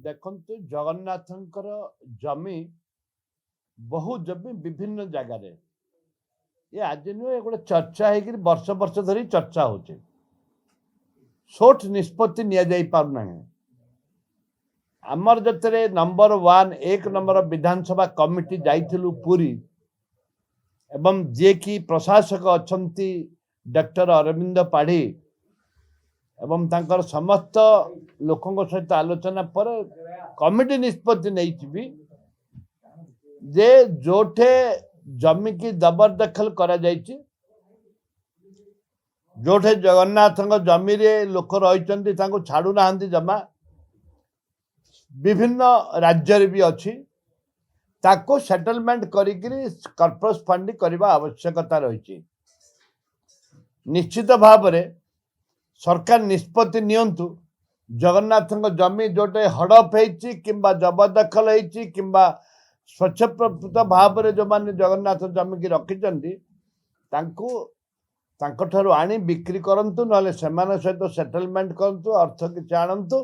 ଦେଖନ୍ତୁ ଜଗନ୍ନାଥଙ୍କର ଜମି ବହୁ ଜମି ବିଭିନ୍ନ ଜାଗାରେ ଏ ଆଜି ନୁହେଁ ଗୋଟେ ଚର୍ଚ୍ଚା ହେଇକିରି ବର୍ଷ ବର୍ଷ ଧରି ଚର୍ଚ୍ଚା ହଉଛି। ସୋଠ ନିଷ୍ପତ୍ତି ନିଆଯାଇ ପାରୁନାହିଁ। ଆମର ଯେତେବେଳେ ନମ୍ବର 1 ନମ୍ବର ବିଧାନସଭା କମିଟି ଯାଇଥିଲୁ ପୁରୀ ଏବଂ ଯିଏକି ପ୍ରଶାସକ ଅଛନ୍ତି ଡକ୍ଟର ଅରବିନ୍ଦ ପାଢ଼ୀ ଏବଂ ତାଙ୍କର ସମସ୍ତ ଲୋକଙ୍କ ସହିତ ଆଲୋଚନା ପରେ କମିଟି ନିଷ୍ପତ୍ତି ନେଇଥିବି ଯେ ଯୋଠେ ଜମିକି ଜବରଦଖଲ କରାଯାଇଛି, ଯୋଠେ ଜଗନ୍ନାଥଙ୍କ ଜମିରେ ଲୋକ ରହିଛନ୍ତି ତାଙ୍କୁ ଛାଡୁନାହାନ୍ତି ଜମା, ବିଭିନ୍ନ ରାଜ୍ୟରେ ବି ଅଛି, ତାକୁ ସେଟଲମେଣ୍ଟ କରିକିରି କର୍ପସ ଫଣ୍ଡି କରିବା ଆବଶ୍ୟକତା ରହିଛି। ନିଶ୍ଚିତ ଭାବରେ ସରକାର ନିଷ୍ପତ୍ତି ନିଅନ୍ତୁ। ଜଗନ୍ନାଥଙ୍କ ଜମି ଯୋଉଟେ ହଡପ ହେଇଛି କିମ୍ବା ଜବରଦଖଲ ହେଇଛି କିମ୍ବା ସ୍ୱଚ୍ଛପ୍ରବୃତ ଭାବରେ ଯେଉଁମାନେ ଜଗନ୍ନାଥ ଜମିକି ରଖିଛନ୍ତି ତାଙ୍କୁ ତାଙ୍କଠାରୁ ଆଣି ବିକ୍ରି କରନ୍ତୁ, ନହେଲେ ସେମାନଙ୍କ ସହିତ ସେଟଲମେଣ୍ଟ କରନ୍ତୁ, ଅର୍ଥ କିଛି ଆଣନ୍ତୁ,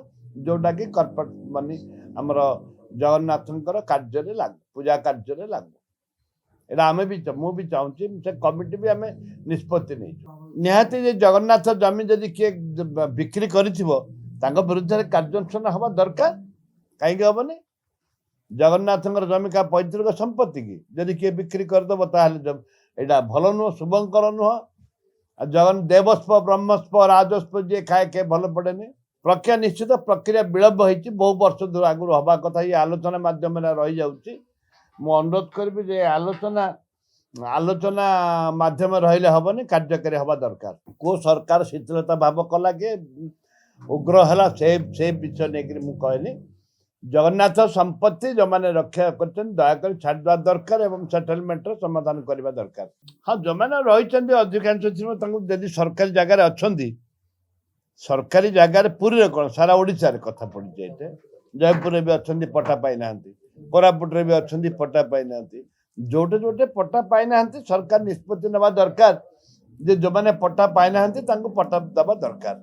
ଯୋଉଟାକି କର୍ପୋରେଟ ମନି ଆମର ଜଗନ୍ନାଥଙ୍କର କାର୍ଯ୍ୟରେ ଲାଗୁ, ପୂଜା କାର୍ଯ୍ୟରେ ଲାଗୁ। ଏଇଟା ଆମେ ବି ମୁଁ ବି ଚାହୁଁଛି, ସେ କମିଟି ବି ଆମେ ନିଷ୍ପତ୍ତି ନେଇଛୁ। ନିହାତି ଯେ ଜଗନ୍ନାଥ ଜମି ଯଦି କିଏ ବିକ୍ରି କରିଥିବ ତାଙ୍କ ବିରୁଦ୍ଧରେ କାର୍ଯ୍ୟାନୁଷ୍ଠାନ ହେବା ଦରକାର। କାହିଁକି ହେବନି? ଜଗନ୍ନାଥଙ୍କର ଜମି କାହା ପୈତୃକ ସମ୍ପତ୍ତି କି? ଯଦି କିଏ ବିକ୍ରି କରିଦେବ ତାହେଲେ ଏଇଟା ଭଲ ନୁହଁ, ଶୁଭଙ୍କର ନୁହଁ। ଆଉ ଦେବସ୍ପ ବ୍ରହ୍ମସ୍ପ ରାଜସ୍ପ ଯିଏ ଖାଏ କିଏ ଭଲ ପଡ଼େନି। ପ୍ରକ୍ରିୟା ନିଶ୍ଚିତ ପ୍ରକ୍ରିୟା ବିଳମ୍ବ ହେଇଛି, ବହୁ ବର୍ଷ ଆଗରୁ ହେବା କଥା। ଇଏ ଆଲୋଚନା ମାଧ୍ୟମରେ ରହିଯାଉଛି। ମୁଁ ଅନୁରୋଧ କରିବି ଯେ ଆଲୋଚନା ମାଧ୍ୟମରେ ରହିଲେ ହେବନି, କାର୍ଯ୍ୟକାରୀ ହେବା ଦରକାର। କୋଉ ସରକାର ଶିଥିଳତା ଭାବ କଲା କି ଉଗ୍ର ହେଲା ସେ ବିଷୟ ନେଇକରି ମୁଁ କହିନି। ଜଗନ୍ନାଥ ସମ୍ପତ୍ତି ଯେଉଁମାନେ ରକ୍ଷା କରିଛନ୍ତି ଦୟାକରି ଛାଡ଼ିଦେବା ଦରକାର ଏବଂ ସେଟଲମେଣ୍ଟର ସମାଧାନ କରିବା ଦରକାର। ହଁ, ଯେଉଁମାନେ ରହିଛନ୍ତି ଅଧିକାଂଶ ତାଙ୍କୁ ଯଦି ସରକାରୀ ଜାଗାରେ ଅଛନ୍ତି, ସରକାରୀ ଜାଗାରେ ପୁରୀରେ କ'ଣ ସାରା ଓଡ଼ିଶାରେ କଥା ପଡ଼ିଛି। ଏଠି ଜୟପୁରରେ ବି ଅଛନ୍ତି, ପଟ୍ଟା ପାଇନାହାନ୍ତି। କୋରାପୁଟରେ ବି ଅଛନ୍ତି, ପଟ୍ଟା ପାଇନାହାନ୍ତି। ଯୋଉଟେ ପଟ୍ଟା ପାଇନାହାନ୍ତି ସରକାର ନିଷ୍ପତ୍ତି ନେବା ଦରକାର ଯେ ଯେଉଁମାନେ ପଟ୍ଟା ପାଇନାହାନ୍ତି ତାଙ୍କୁ ପଟ୍ଟା ଦେବା ଦରକାର।